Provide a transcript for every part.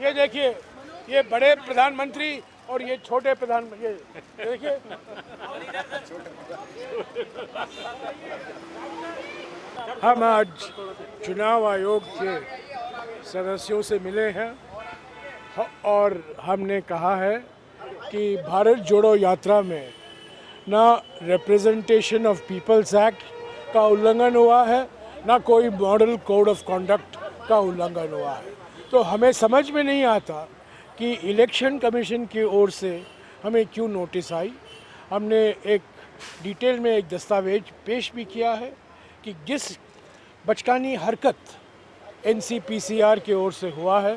ये देखिए, ये बड़े प्रधानमंत्री और ये छोटे प्रधानमंत्री, ये देखिए। हम आज चुनाव आयोग के सदस्यों से मिले हैं और हमने कहा है कि भारत जोड़ो यात्रा में ना रिप्रेजेंटेशन ऑफ पीपल्स एक्ट का उल्लंघन हुआ है, ना कोई मॉडल कोड ऑफ कंडक्ट का उल्लंघन हुआ है। तो हमें समझ में नहीं आता कि इलेक्शन कमीशन की ओर से हमें क्यों नोटिस आई। हमने एक डिटेल में एक दस्तावेज पेश भी किया है कि जिस बचकानी हरकत NCPCR की ओर से हुआ है,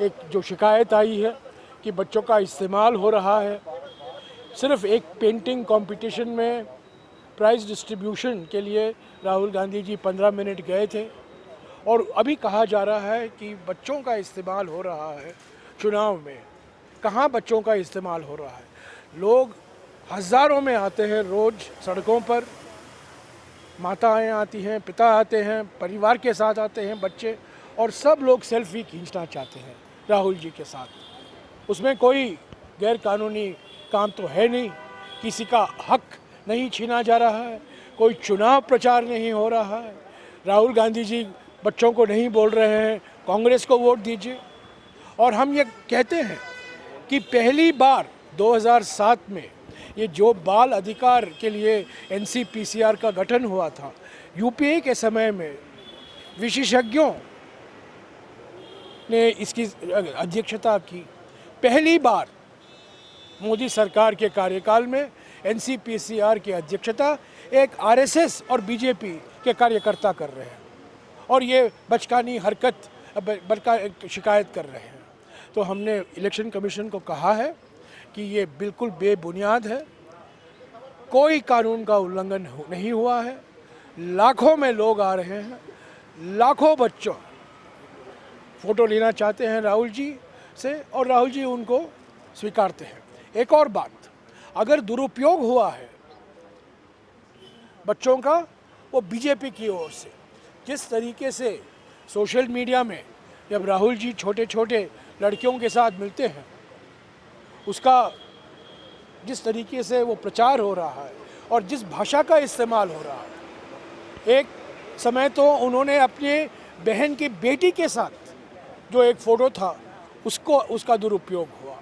एक जो शिकायत आई है कि बच्चों का इस्तेमाल हो रहा है, सिर्फ एक पेंटिंग कंपटीशन में प्राइज़ डिस्ट्रीब्यूशन के लिए राहुल गांधी जी 15 मिनट गए थे और अभी कहा जा रहा है कि बच्चों का इस्तेमाल हो रहा है चुनाव में। कहाँ बच्चों का इस्तेमाल हो रहा है? लोग हज़ारों में आते हैं रोज़ सड़कों पर, माताएं आती हैं, पिता आते हैं, परिवार के साथ आते हैं बच्चे, और सब लोग सेल्फी खींचना चाहते हैं राहुल जी के साथ। उसमें कोई गैर कानूनी काम तो है नहीं, किसी का हक नहीं छीना जा रहा है, कोई चुनाव प्रचार नहीं हो रहा है। राहुल गांधी जी बच्चों को नहीं बोल रहे हैं कांग्रेस को वोट दीजिए। और हम ये कहते हैं कि पहली बार 2007 में ये जो बाल अधिकार के लिए NCPCR का गठन हुआ था, UPA के समय में विशेषज्ञों ने इसकी अध्यक्षता की। पहली बार मोदी सरकार के कार्यकाल में NCPCR की अध्यक्षता एक RSS और BJP के कार्यकर्ता कर रहे हैं और ये बचकानी हरकत शिकायत कर रहे हैं। तो हमने इलेक्शन कमीशन को कहा है कि ये बिल्कुल बेबुनियाद है, कोई कानून का उल्लंघन नहीं हुआ है। लाखों में लोग आ रहे हैं, लाखों बच्चों फ़ोटो लेना चाहते हैं राहुल जी से और राहुल जी उनको स्वीकारते हैं। एक और बात, अगर दुरुपयोग हुआ है बच्चों का, वो BJP की ओर से। जिस तरीके से सोशल मीडिया में जब राहुल जी छोटे छोटे लड़कियों के साथ मिलते हैं, उसका जिस तरीके से वो प्रचार हो रहा है और जिस भाषा का इस्तेमाल हो रहा है। एक समय तो उन्होंने अपने बहन की बेटी के साथ जो एक फ़ोटो था उसका दुरुपयोग हुआ।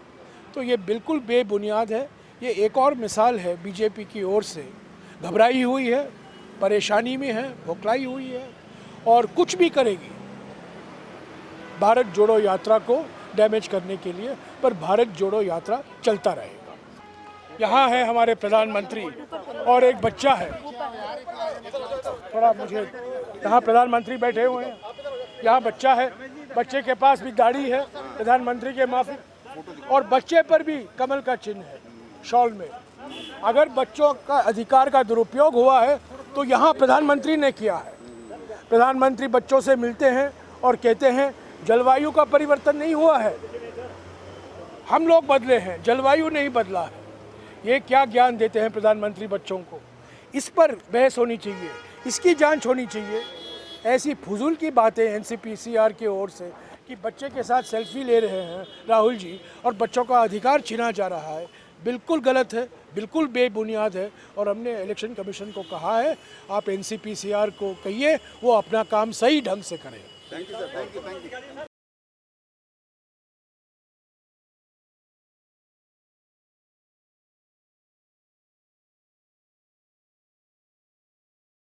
तो ये बिल्कुल बेबुनियाद है। ये एक और मिसाल है BJP की ओर से घबराई हुई है, परेशानी में है, भोखलाई हुई है और कुछ भी करेगी भारत जोड़ो यात्रा को डैमेज करने के लिए। पर भारत जोड़ो यात्रा चलता रहेगा। यहाँ है हमारे प्रधानमंत्री और एक बच्चा है, थोड़ा मुझे, यहाँ प्रधानमंत्री बैठे हुए हैं, यहाँ बच्चा है, बच्चे के पास भी दाढ़ी है प्रधानमंत्री के माफिक, और बच्चे पर भी कमल का चिन्ह है शॉल में। अगर बच्चों का अधिकार का दुरुपयोग हुआ है तो यहाँ प्रधानमंत्री ने किया है। प्रधानमंत्री बच्चों से मिलते हैं और कहते हैं जलवायु का परिवर्तन नहीं हुआ है, हम लोग बदले हैं, जलवायु नहीं बदला है। ये क्या ज्ञान देते हैं प्रधानमंत्री बच्चों को? इस पर बहस होनी चाहिए, इसकी जांच होनी चाहिए। ऐसी फजूल की बातें NCPCR की ओर से कि बच्चे के साथ सेल्फी ले रहे हैं राहुल जी और बच्चों का अधिकार छीना जा रहा है, बिल्कुल गलत है, बिल्कुल बेबुनियाद है। और हमने इलेक्शन कमीशन को कहा है, आप NCPCR को कहिए वो अपना काम सही ढंग से करें। Thank you sir, thank you.